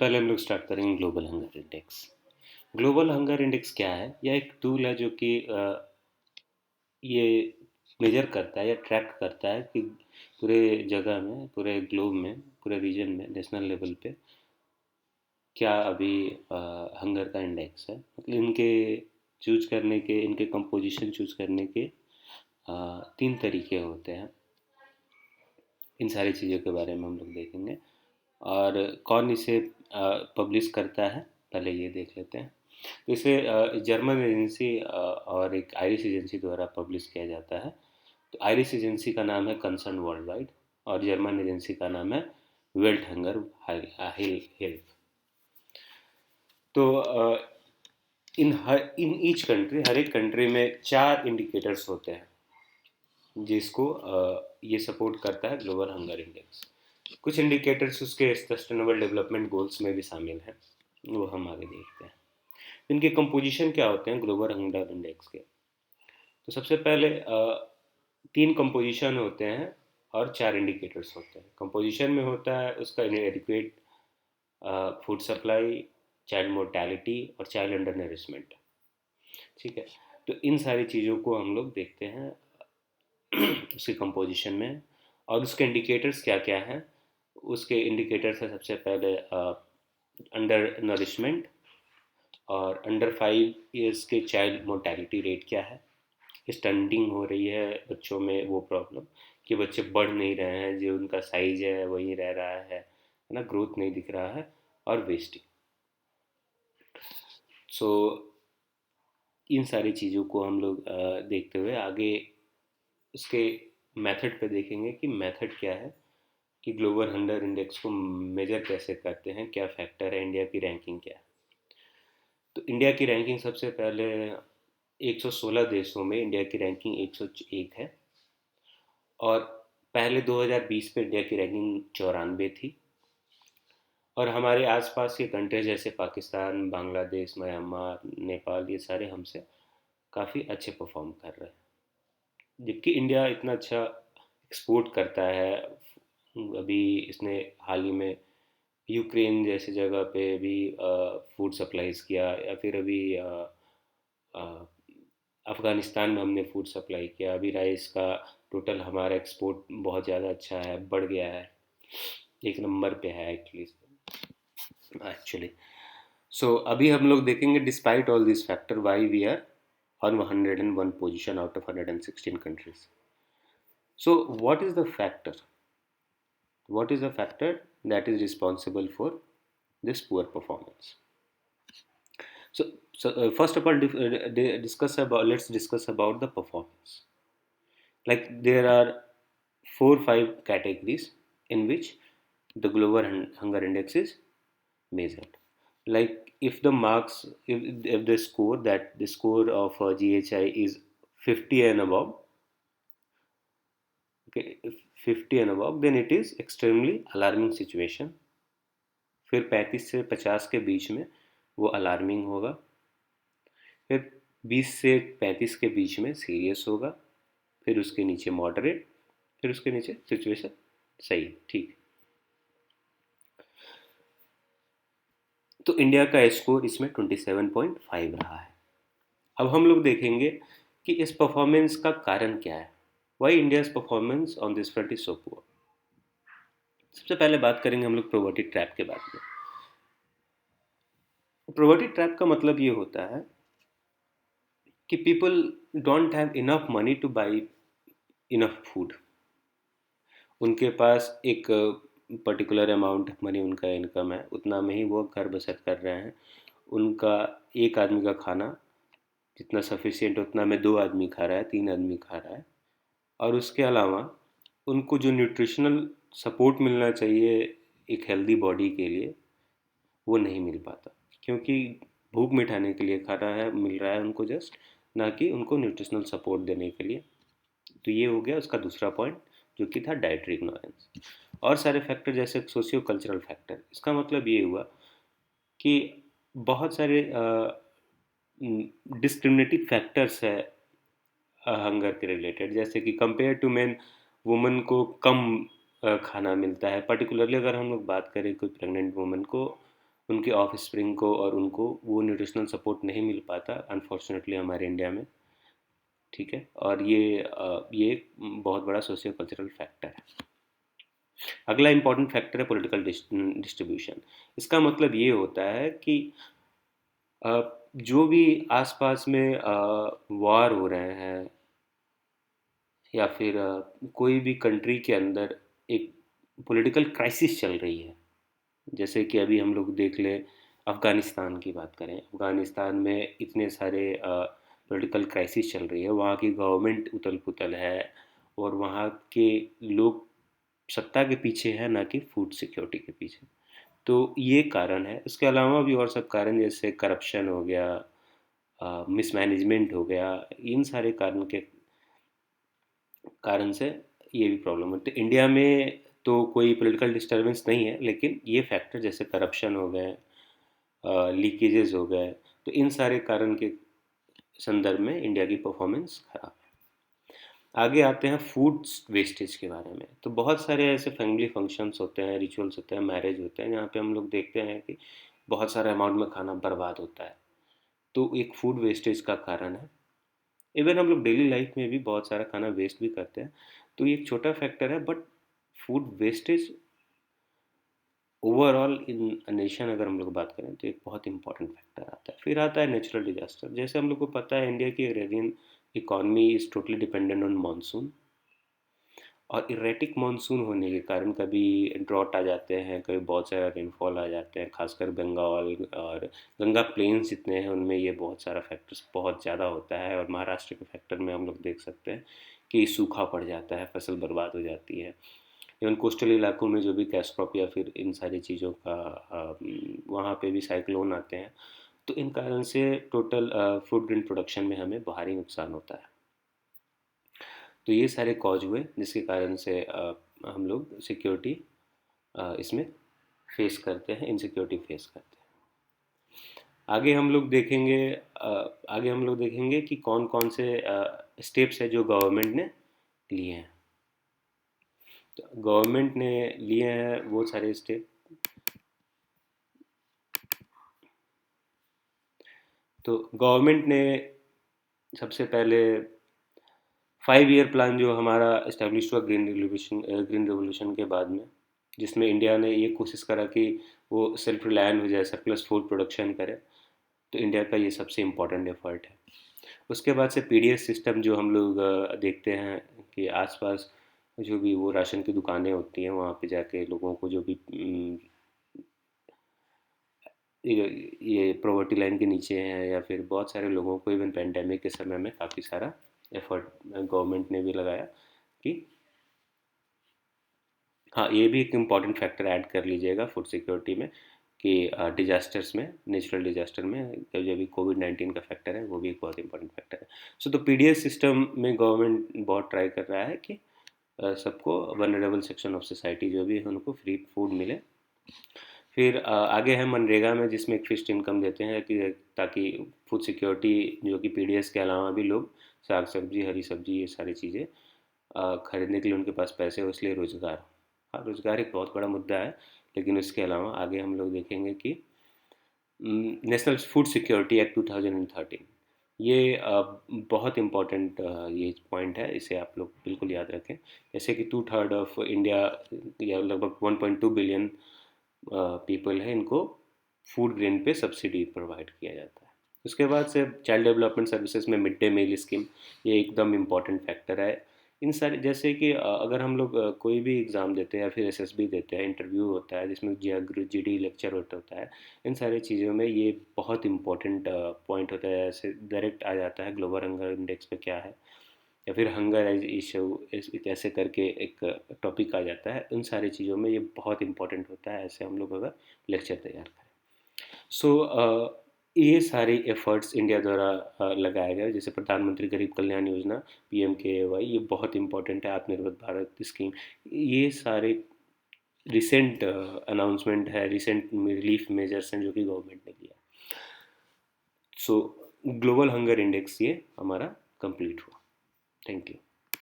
पहले हम लोग स्टार्ट करेंगे global hunger index. Global hunger index क्या है? यह एक टूल है जो कि ये मेजर करता है या ट्रैक करता है कि पूरे जगह में, पूरे ग्लोब में, पूरे रीजन में, नेशनल लेवल पे क्या अभी हंगर का इंडेक्स है। मतलब इनके चूज करने के, इनके कंपोजिशन चूज करने के तीन तरीके होते हैं। इन सारी चीज़ों के बारे में हम लोग देखेंगे और कौन इसे पब्लिश करता है, पहले ये देख लेते हैं। तो इसे जर्मन एजेंसी और एक आयरिश एजेंसी द्वारा पब्लिश किया जाता है। तो आयरिश एजेंसी का नाम है कंसर्न वर्ल्ड वाइड और जर्मन एजेंसी का नाम है वेल्ट हंगर हेल्प। तो इन ईच कंट्री, हर एक कंट्री में चार इंडिकेटर्स होते हैं जिसको ये सपोर्ट करता है ग्लोबल हंगर इंडेक्स। कुछ इंडिकेटर्स उसके सस्टेनेबल डेवलपमेंट गोल्स में भी शामिल हैं, वो हम आगे देखते हैं। इनके कंपोजिशन क्या होते हैं ग्लोबल हंगर इंडेक्स के? तो सबसे पहले तीन कंपोजिशन होते हैं और चार इंडिकेटर्स होते हैं। कंपोजिशन में होता है उसका इनएडिक्वेट फूड सप्लाई, चाइल्ड मोर्टेलिटी और चाइल्ड अंडर नरिशमेंट। ठीक है, तो इन सारी चीज़ों को हम लोग देखते हैं उसके कंपोजिशन में। और उसके इंडिकेटर्स क्या क्या हैं? उसके इंडिकेटर्स है सबसे पहले अंडर नरिशमेंट और अंडर 5 ईयर्स के चाइल्ड मोर्टेलिटी रेट क्या है। स्टंटिंग हो रही है बच्चों में, वो प्रॉब्लम कि बच्चे बढ़ नहीं रहे हैं, जो उनका साइज है वहीं रह रहा है ना, ग्रोथ नहीं दिख रहा है। और वेस्टिंग। सो इन सारी चीज़ों को हम लोग देखते हुए आगे इसके मेथड पे देखेंगे कि मेथड क्या है, कि ग्लोबल हंगर इंडेक्स को मेजर कैसे करते हैं, क्या फैक्टर है, इंडिया की रैंकिंग क्या है। तो इंडिया की रैंकिंग सबसे पहले 116 देशों में इंडिया की रैंकिंग 101 है। और पहले 2020 पे इंडिया की रैंकिंग 94 थी। और हमारे आसपास के कंट्रीज जैसे पाकिस्तान, बांग्लादेश, म्यांमार, नेपाल, ये सारे हमसे काफ़ी अच्छे परफॉर्म कर रहे हैं। जबकि इंडिया इतना अच्छा एक्सपोर्ट करता है, अभी इसने हाल ही में यूक्रेन जैसी जगह पे भी फूड सप्लाईज किया, या फिर अभी अफ़गानिस्तान में हमने फूड सप्लाई किया। अभी राइस का टोटल हमारा एक्सपोर्ट बहुत ज़्यादा अच्छा है, बढ़ गया है, एक नंबर पे है एटलीस्ट एक्चुअली। सो अभी हम लोग देखेंगे despite all this factor why we are on 101 position out of 116 countries. So what is the factor? What is the factor that is responsible for this poor performance? So first of all, discuss about let's discuss about the performance. Like there are 4 5 categories in which the global hunger index is measured. Like if the marks, if the score, that the score of GHI is 50 and above, okay, if 50 and above, then it is extremely alarming situation. फिर 35 से 50 के बीच में वो alarming होगा। फिर 20 से 35 के बीच में सीरियस होगा। फिर उसके नीचे मॉडरेट। फिर उसके नीचे सिचुएशन सही, ठीक। तो इंडिया का स्कोर इसमें 27.5 रहा है। अब हम लोग देखेंगे कि इस परफॉर्मेंस का कारण क्या है। Why India's performance on this front is so poor. सबसे पहले बात करेंगे हम लोग प्रोवर्टी ट्रैप के बारे में। प्रोवर्टी ट्रैप का मतलब ये होता है कि people don't have enough money two by enough food. उनके पास एक पर्टिकुलर अमाउंट मनी, उनका इनकम है, उतना में ही वो घर बसर कर रहे हैं। उनका एक आदमी का खाना जितना सफिशिएंट, उतना में 2 आदमी खा रहा है, 3 आदमी खा रहा है। और उसके अलावा उनको जो न्यूट्रिशनल सपोर्ट मिलना चाहिए एक हेल्दी बॉडी के लिए, वो नहीं मिल पाता, क्योंकि भूख मिटाने के लिए खाना है, मिल रहा है उनको जस्ट, ना कि उनको न्यूट्रिशनल सपोर्ट देने के लिए। तो ये हो गया उसका दूसरा पॉइंट, जो कि था डाइटरी इग्नोरेंस। और सारे फैक्टर जैसे सोशियो कल्चरल फैक्टर, इसका मतलब ये हुआ कि बहुत सारे डिस्क्रिमिनेटिव फैक्टर्स है हंगर के रिलेटेड। जैसे कि कंपेयर टू मेन, वुमेन को कम खाना मिलता है। पर्टिकुलरली अगर हम लोग बात करें कोई प्रेग्नेंट वुमेन को, उनके ऑफ स्प्रिंग को और उनको वो न्यूट्रिशनल सपोर्ट नहीं मिल पाता अनफॉर्चुनेटली हमारे इंडिया में। ठीक है, और ये एक बहुत बड़ा सोशियो कल्चरल फैक्टर है। अगला इंपॉर्टेंट फैक्टर है पॉलिटिकल डिस्ट्रीब्यूशन। इसका मतलब ये होता है कि अ, जो भी आसपास में वार हो रहे हैं या फिर कोई भी कंट्री के अंदर एक पॉलिटिकल क्राइसिस चल रही है, जैसे कि अभी हम लोग देख लें, अफ़गानिस्तान की बात करें, अफ़गानिस्तान में इतने सारे पॉलिटिकल क्राइसिस चल रही है, वहाँ की गवर्नमेंट उथल पुथल है और वहाँ के लोग सत्ता के पीछे हैं ना कि फूड सिक्योरिटी के पीछे। तो ये कारण है, इसके अलावा भी और सब कारण जैसे करप्शन हो गया, मिसमैनेजमेंट हो गया, इन सारे कारण से ये भी प्रॉब्लम होती है। इंडिया में तो कोई पॉलिटिकल डिस्टरबेंस नहीं है, लेकिन ये फैक्टर जैसे करप्शन हो गए, लीकेजेस हो गए, तो इन सारे कारण के संदर्भ में इंडिया की परफॉर्मेंस खराब है। आगे आते हैं फूड वेस्टेज के बारे में। तो बहुत सारे ऐसे फैमिली फंक्शंस होते हैं, रिचुअल्स होते हैं, मैरिज होते हैं, जहाँ पे हम लोग देखते हैं कि बहुत सारे अमाउंट में खाना बर्बाद होता है। तो एक फूड वेस्टेज का कारण है। इवन हम लोग डेली लाइफ में भी बहुत सारा खाना वेस्ट भी करते हैं, तो ये एक छोटा फैक्टर है, but food wastage overall in nation अगर हम लोग बात करें तो एक बहुत इंपॉर्टेंट फैक्टर आता है। फिर आता है नेचुरल डिजास्टर। जैसे हम लोग को पता है इंडिया की agrarian economy is totally dependent on monsoon, और इरेटिक मानसून होने के कारण कभी ड्रॉट आ जाते हैं, कभी बहुत सारा रेनफॉल आ जाते हैं, खासकर बंगाल और गंगा प्लेन्स जितने हैं उनमें ये बहुत सारा फैक्टर्स बहुत ज़्यादा होता है। और महाराष्ट्र के फैक्टर में हम लोग देख सकते हैं कि सूखा पड़ जाता है, फसल बर्बाद हो जाती है। इवन कोस्टल इलाकों में जो भी कैश क्रॉप या फिर इन सारी चीज़ों का वहाँ पे भी साइक्लोन आते हैं। तो इन कारण से टोटल फूड ग्रेन प्रोडक्शन में हमें भारी नुकसान होता है। तो ये सारे कॉज हुए जिसके कारण से हम लोग सिक्योरिटी इसमें फेस करते हैं, इनसिक्योरिटी फेस करते हैं। आगे हम लोग देखेंगे आगे हम लोग देखेंगे कि कौन कौन से स्टेप्स है जो गवर्नमेंट ने लिए हैं। तो गवर्नमेंट ने लिए हैं वो सारे स्टेप। तो गवर्नमेंट ने सबसे पहले 5 ईयर प्लान जो हमारा इस्टेब्लिश हुआ ग्रीन रेवोल्यूशन के बाद में, जिसमें इंडिया ने ये कोशिश करा कि वो सेल्फ रिलायन हो जाए, सरप्लस फूड प्रोडक्शन करे। तो इंडिया का ये सबसे इम्पोर्टेंट एफर्ट है। उसके बाद से पीडीएस सिस्टम जो हम लोग देखते हैं कि आसपास जो भी वो राशन की दुकानें होती हैं वहाँ पे जाके लोगों को जो भी ये प्रॉवर्टी लाइन के नीचे हैं या फिर बहुत सारे लोगों को इवन पेंडेमिक के समय में काफ़ी सारा एफर्ट गवर्नमेंट ने भी लगाया कि हाँ, ये भी एक इम्पॉर्टेंट फैक्टर ऐड कर लीजिएगा फूड सिक्योरिटी में कि डिजास्टर्स में, नेचुरल डिजास्टर में जो भी कोविड-19 का फैक्टर है वो भी एक बहुत इंपॉर्टेंट फैक्टर है। सो तो पीडीएस सिस्टम में गवर्नमेंट बहुत ट्राई कर रहा है कि सबको वनरेबल सेक्शन ऑफ सोसाइटी जो भी है उनको फ्री फूड मिले। फिर आगे है मनरेगा में, जिसमें एक फिक्स्ड इनकम देते हैं कि ताकि फूड सिक्योरिटी जो कि पीडीएस के अलावा भी लोग साग सब्जी, हरी सब्जी, ये सारी चीज़ें खरीदने के लिए उनके पास पैसे हो, इसलिए रोज़गार। हाँ, रोज़गार एक बहुत बड़ा मुद्दा है, लेकिन उसके अलावा आगे हम लोग देखेंगे कि नेशनल फूड सिक्योरिटी एक्ट 2013, ये बहुत इम्पोर्टेंट ये पॉइंट है, इसे आप लोग बिल्कुल याद रखें। जैसे कि 2/3 ऑफ इंडिया या लगभग 1.2 बिलियन पीपल है, इनको फूड ग्रेन पे सब्सिडी प्रोवाइड किया जाता है। उसके बाद से चाइल्ड डेवलपमेंट सर्विसेज में मिड डे मील स्कीम, ये एकदम इम्पॉर्टेंट फैक्टर है। इन सारे जैसे कि अगर हम लोग कोई भी एग्ज़ाम देते हैं या फिर एसएसबी देते हैं, इंटरव्यू होता है जिसमें जीडी लेक्चर होता है, इन सारी चीज़ों में ये बहुत इंपॉर्टेंट पॉइंट होता है। ऐसे डायरेक्ट आ जाता है ग्लोबल हंगर इंडेक्स पे क्या है, या फिर हंगर एज इशू ऐसे करके एक टॉपिक आ जाता है। उन सारी चीज़ों में ये बहुत इंपॉर्टेंट होता है, ऐसे हम लोग अगर लेक्चर तैयार करें। सो ये सारे एफर्ट्स इंडिया द्वारा लगाए गए, जैसे प्रधानमंत्री गरीब कल्याण योजना, पीएमकेएवाई, ये बहुत इंपॉर्टेंट है, आत्मनिर्भर भारत स्कीम, ये सारे रिसेंट अनाउंसमेंट है, रिसेंट रिलीफ मेजर्स हैं जो कि गवर्नमेंट ने लिया। सो ग्लोबल हंगर इंडेक्स ये हमारा कंप्लीट हुआ। Thank you.